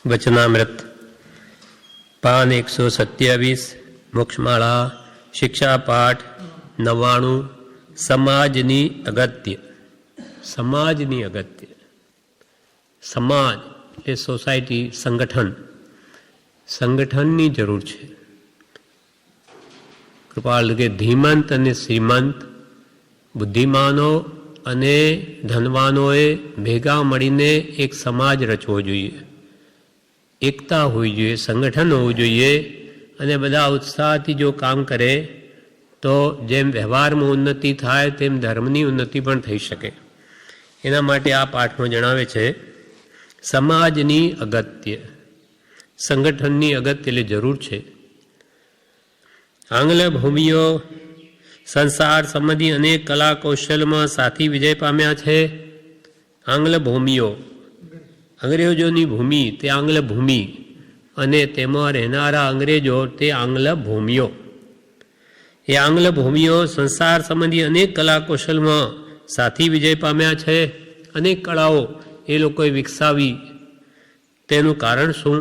વચનામૃત પાન 127 મોક્ષમાળા શિક્ષા પાઠ 99 સમાજની અગત્ય. સમાજની અગત્ય. સમાજ એટલે સોસાયટી, સંગઠન. સંગઠનની જરૂર છે. કૃપાળ કે ધીમંત અને શ્રીમંત, બુદ્ધિમાનો અને ધનવાનોએ ભેગા મળીને એક સમાજ રચવો જોઈએ. એકતા હોવી જોઈએ, સંગઠન હોવું જોઈએ અને બધા ઉત્સાહથી જો કામ કરે તો જેમ વ્યવહારમાં ઉન્નતિ થાય તેમ ધર્મની ઉન્નતિ પણ થઈ શકે. એના માટે આ પાઠમાં જણાવે છે સમાજની અગત્ય. સંગઠનની અગત્ય એટલે જરૂર છે. આંગ્લ ભૂમિઓ સંસાર સંબંધી અનેક કલા કૌશલમાં સાથી વિજય પામ્યા છે. આંગ્લ ભૂમિઓ, અંગ્રેજોની ભૂમિ તે આંગ્લ ભૂમિ અને તેમાં રહેનારા અંગ્રેજો તે આંગ્લ ભૂમિઓ. એ આંગ્લ ભૂમિઓ સંસાર સંબંધી અનેક કલા કૌશલમાં સાથી વિજય પામ્યા છે. અનેક કળાઓ એ લોકોએ વિકસાવી. તેનું કારણ શું?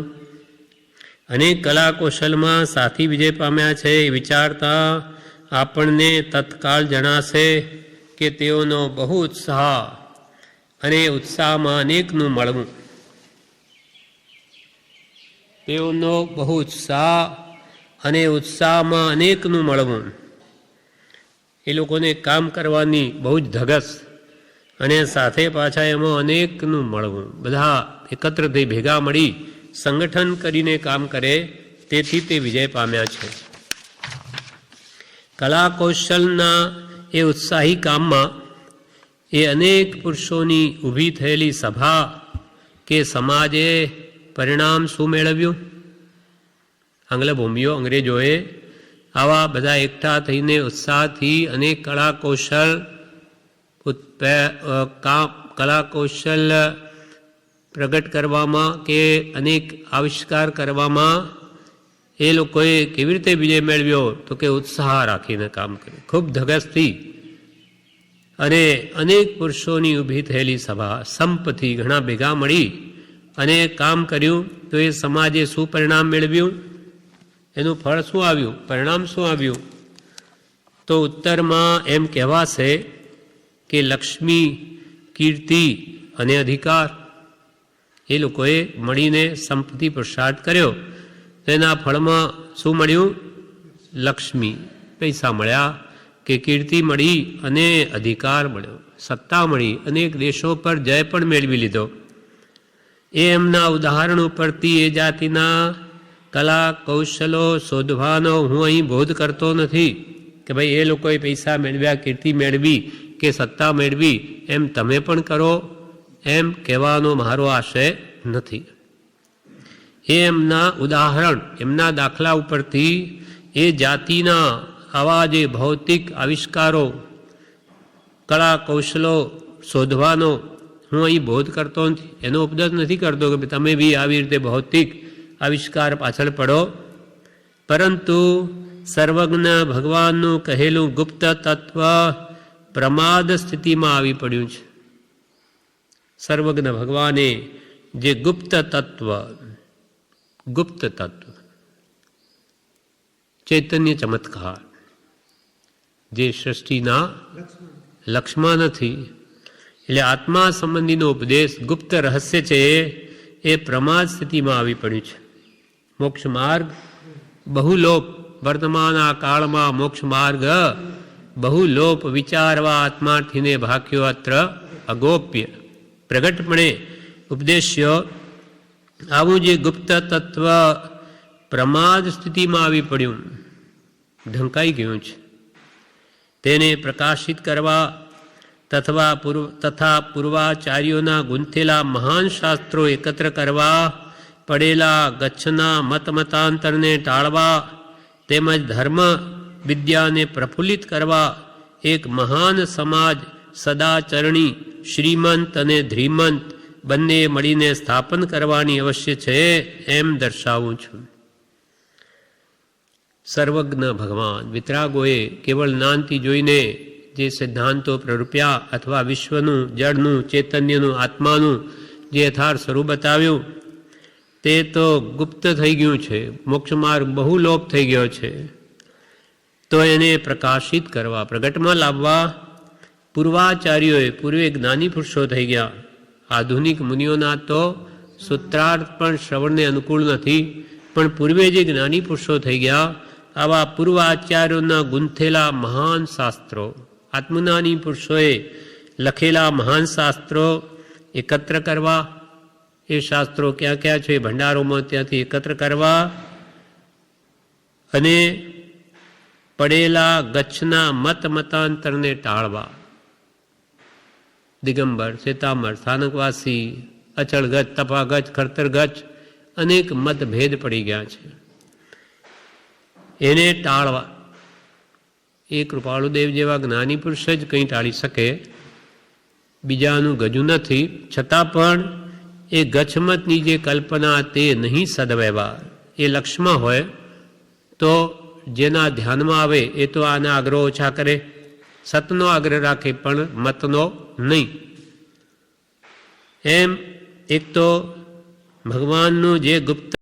અનેક કલા કૌશલમાં સાથી વિજય પામ્યા છે એ વિચારતા આપણને તત્કાળ જણાશે કે તેઓનો બહુ ઉત્સાહ અને ઉત્સાહમાં અનેકનું મળવું. તેઓનો બહુ ઉત્સાહ અને ઉત્સાહમાં અનેકનું મળવું. એ લોકોને કામ કરવાની બહુ જ ધગસ અને સાથે પાછા એમાં અનેકનું મળવું. બધા એકત્ર થઈ ભેગા મળી સંગઠન કરીને કામ કરે તેથી તે વિજય પામ્યા છે. કલા કૌશલના એ ઉત્સાહી કામમાં એ અનેક પુરુષોની ઊભી થયેલી સભા કે સમાજે પરિણામ શું મેળવ્યું? આંગ્લ ભૂમિઓ, અંગ્રેજોએ આવા બધા એકઠા થઈને ઉત્સાહથી અનેક કલા કૌશલ પ્રગટ કરવામાં કે અનેક આવિષ્કાર કરવામાં એ લોકોએ કેવી રીતે વિજય મેળવ્યો? તો કે ઉત્સાહ રાખીને કામ કર્યું, ખૂબ ધગસથી. અને અનેક પુરુષોની ઊભી થયેલી સભા, સંપથી ઘણા ભેગા મળી અને કામ કર્યું તો એ સમાજે શું પરિણામ મેળવ્યું? એનું ફળ શું આવ્યું? પરિણામ શું આવ્યું? તો ઉત્તરમાં એમ કહેવાશે કે લક્ષ્મી, કીર્તિ અને અધિકાર એ લોકોએ મળીને સંપત્તિ પુરુષાર્થ કર્યો. તેના ફળમાં શું મળ્યું? લક્ષ્મી, પૈસા મળ્યા કે કીર્તિ મળી અને અધિકાર મળ્યો, સત્તા મળી, અનેક દેશો પર જય પણ મેળવી લીધો. એ એમના ઉદાહરણ ઉપરથી એ જાતિના કલા કૌશલો શોધવાનો હું અહીં બોધ કરતો નથી કે ભાઈ એ લોકોએ પૈસા મેળવ્યા, કીર્તિ મેળવી કે સત્તા મેળવી એમ તમે પણ કરો, એમ કહેવાનો મારો આશય નથી. એ એમના ઉદાહરણ, એમના દાખલા ઉપરથી એ જાતિના આવા જે ભૌતિક આવિષ્કારો, કળા કૌશલો શોધવાનો હું અહીં બોધ કરતો નથી, એનો ઉપદેશ નથી કરતો કે તમે બી આવી રીતે ભૌતિક આવિષ્કાર પાછળ પડો. પરંતુ સર્વજ્ઞ ભગવાનનું કહેલું ગુપ્ત તત્વ પ્રમાદ સ્થિતિમાં આવી પડ્યું છે. સર્વજ્ઞ ભગવાને જે ગુપ્ત તત્વ ચૈતન્ય ચમત્કાર જે સૃષ્ટિના લક્ષ્યમાં નથી, એટલે આત્મા સંબંધીનો ઉપદેશ ગુપ્ત રહસ્ય છે એ પ્રમાદ સ્થિતિમાં આવી પડ્યું છે. મોક્ષ માર્ગ બહુલોપ, વર્તમાન આ કાળમાં મોક્ષ માર્ગ બહુલોપ વિચારવા આત્માર્થીને ભાગ્યો અત્ર અગોપ્ય. પ્રગટપણે ઉપદેશ્ય આવું જે ગુપ્ત તત્વ પ્રમાદ સ્થિતિમાં આવી પડ્યું, ઢંકાઈ ગયું છે, તેને પ્રકાશિત કરવા તથા પૂર્વાચાર્યોના ગૂંથેલા મહાન શાસ્ત્રો એકત્ર કરવા, પડેલા ગચ્છના મતાંતરને ટાળવા તેમજ ધર્મ વિદ્યાને પ્રફુલ્લિત કરવા એક મહાન સમાજ સદાચરણી શ્રીમંત અને ધ્રીમંત બંને મળીને સ્થાપન કરવાની અવશ્ય છે એમ દર્શાવું છું. સર્વજ્ઞ ભગવાન વિતરાગોએ કેવળ જ્ઞાનથી જોઈને જે સિદ્ધાંતો પ્રરૂપ્યા અથવા વિશ્વનું, જળનું, ચૈતન્યનું, આત્માનું જે યથાર્થ સ્વરૂપ બતાવ્યું તે તો ગુપ્ત થઈ ગયું છે, મોક્ષ માર્ગ બહુ લોપ થઈ ગયો છે, તો એને પ્રકાશિત કરવા, પ્રગટમાં લાવવા પૂર્વાચાર્યોએ, પૂર્વે જ્ઞાની પુરુષો થઈ ગયા. આધુનિક મુનિઓના તો સૂત્રાર્થ પણ શ્રવણને અનુકૂળ નથી, પણ પૂર્વે જે જ્ઞાની પુરુષો થઈ ગયા, આવા પૂર્વાચાર્યોના ગુંથેલા મહાન શાસ્ત્રો, આત્મજ્ઞાની પુરુષોએ લખેલા મહાન શાસ્ત્રો એકત્ર કરવા, એ શાસ્ત્રો ક્યાં ક્યાં છે ભંડારોમાં, ત્યાંથી એકત્ર કરવા અને પડેલા ગચ્છના મત મતાંતરને ટાળવા. દિગંબર, શ્વેતાંબર, સ્થાનકવાસી, અચળ ગચ્છ, તપાગચ્છ, ખરતર ગચ્છ, અનેક મતભેદ પડી ગયા છે, એને ટાળવા. એ કૃપાળુદેવ જેવા જ્ઞાની પુરુષ જ કંઈ ટાળી શકે, બીજાનું ગજું નથી. છતાં પણ એ ગચ્છમતની જે કલ્પના તે નહીં સદવ્યવહાર. એ લક્ષ્યમાં હોય તો જેના ધ્યાનમાં આવે એ તો આના આગ્રહ ઓછા કરે, સતનો આગ્રહ રાખે પણ મતનો નહીં. એમ એક તો ભગવાનનું જે ગુપ્ત